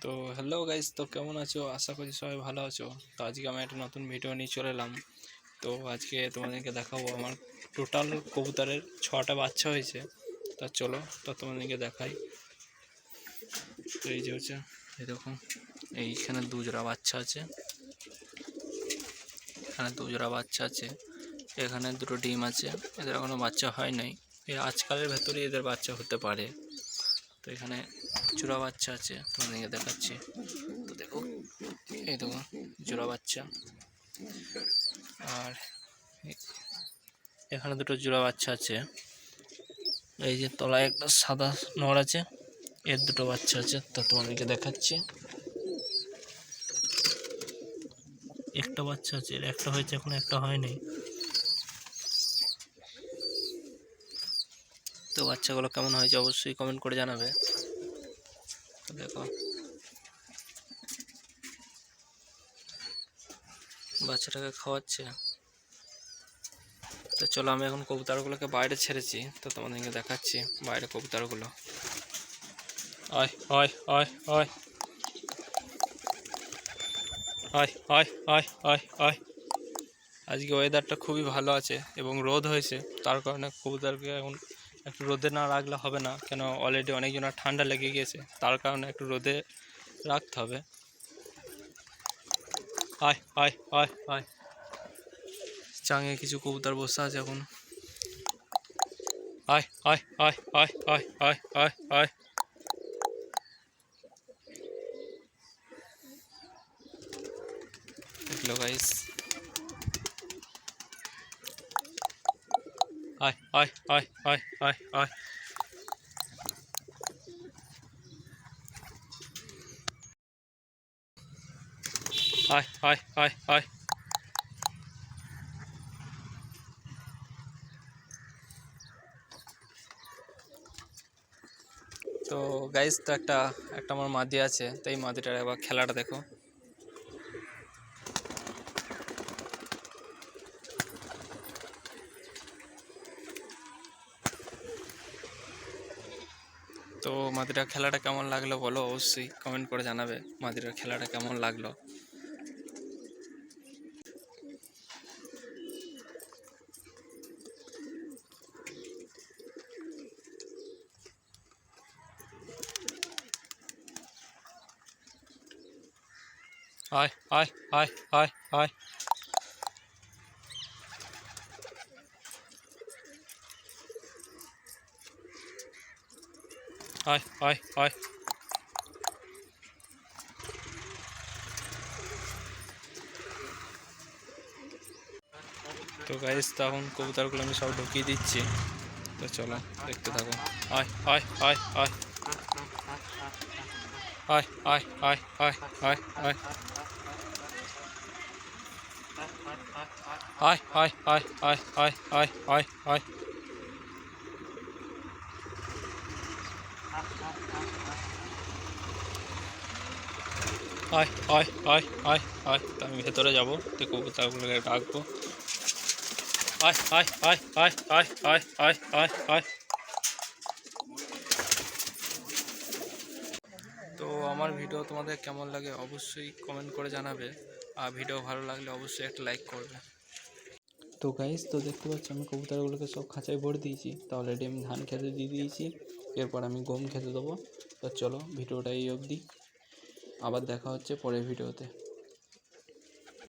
তো hello guys, তো কেমন আছো? আশা করি সবাই ভালো আছো। তো আজকে আমি একটা নতুন ভিডিও নিয়ে চলে এলাম। তো আজকে তোমাদেরকে দেখাবো আমার টোটাল কবুতরের 6টা বাচ্চা হয়েছে। তা চলো তো তোমাদেরকে দেখাই। তো এই যে হচ্ছে এরকম, এইখানে দুজোড়া বাচ্চা আছে, এখানে দুজোড়া বাচ্চা আছে, এখানে দুটো ডিম আছে। এদের এখনো বাচ্চা হয় নাই, এই আজকালের ভেতরে এদের বাচ্চা হতে পারে। তো এখানে জোড়া বাচ্চা আছে, তোমাদেরকে দেখাচ্ছি। তো দেখো, এই দেখো জোড়া বাচ্চা, আর এখানে দুটো জোড়া বাচ্চা আছে। এই যে তলায় একটা সাদা নড় আছে, এর দুটো বাচ্চা আছে। তো তোমাদেরকে দেখাচ্ছি, একটা বাচ্চা আছে, এর একটা হয়েছে, এখন একটা হয়নি। তো বাচ্চাগুলো কেমন হয়েছে অবশ্যই কমেন্ট করে জানাবে। দেখো বাচ্চাটাকে খাওয়াচ্ছে। তো চলো, আমি এখন কবুতরগুলোকে বাইরে ছেড়েছি, তো তোমাদেরকে দেখাচ্ছি বাইরে কবুতরগুলো। আয় আয় আয় আয় আয় আয় আয় আয় আয়। আজকে ওয়েদারটা খুবই ভালো আছে এবং রোদ হয়েছে, তার কারণে কবুতরকে এখন একটু রোদে না রাখলে হবে না, কেন অলরেডি অনেকজনের ঠান্ডা লেগে গিয়েছে, তার কারণে একটু রোদে রাখতে হবে। আয় আয় আয় আয়। চাঙে কিছু কবুতর বসে আছে এখন। আয় আয় আয় আয় আয় আয় আয় আয়। দেখলো গাইস, আয় আয় আয় আয় আয় আয়। আয় আয় আয় আয়। তো গাইস, তো একটা আমার মাদি আছে, তো এই মাদিটার একবার খেলাটা দেখো। তো মাদিটার খেলাটা কেমন লাগলো বলো, অবশ্যই কমেন্ট করে জানাবে মাদিটার খেলাটা কেমন লাগলো। আয় আয় আয় আয় আয় আয় আয় আয়। তো গাইস, তখন কবুতরগুলো আমি সব ঢুকিয়ে দিচ্ছি, তো চলো দেখতে থাকো। আয় আয় আয় আয় আয় আয় আয় আয় আয় আয় আয় আয় আয় আয় আয় আয় আয় আয়। আয় আয় আয় আয় আয়। তো আমি ভেতরে যাবো, তো কবুতরগুলোকে ডাকবো। আয় আয় আয় আয় আয় আয় আয় আয় আয়। তো আমার ভিডিও তোমাদের কেমন লাগে অবশ্যই কমেন্ট করে জানাবে, আর ভিডিও ভালো লাগলে অবশ্যই একটা লাইক করবে। তো গাইস, তো দেখতে পাচ্ছি আমি কবুতরগুলোকে সব খাঁচায় ভরে দিয়েছি, তো অলরেডি আমি ধান খেতে দিয়ে দিয়েছি, এরপর আমি গম খেতে দেবো। তো চলো ভিডিওটা এই অবধি, আবার দেখা হচ্ছে পরের ভিডিওতে।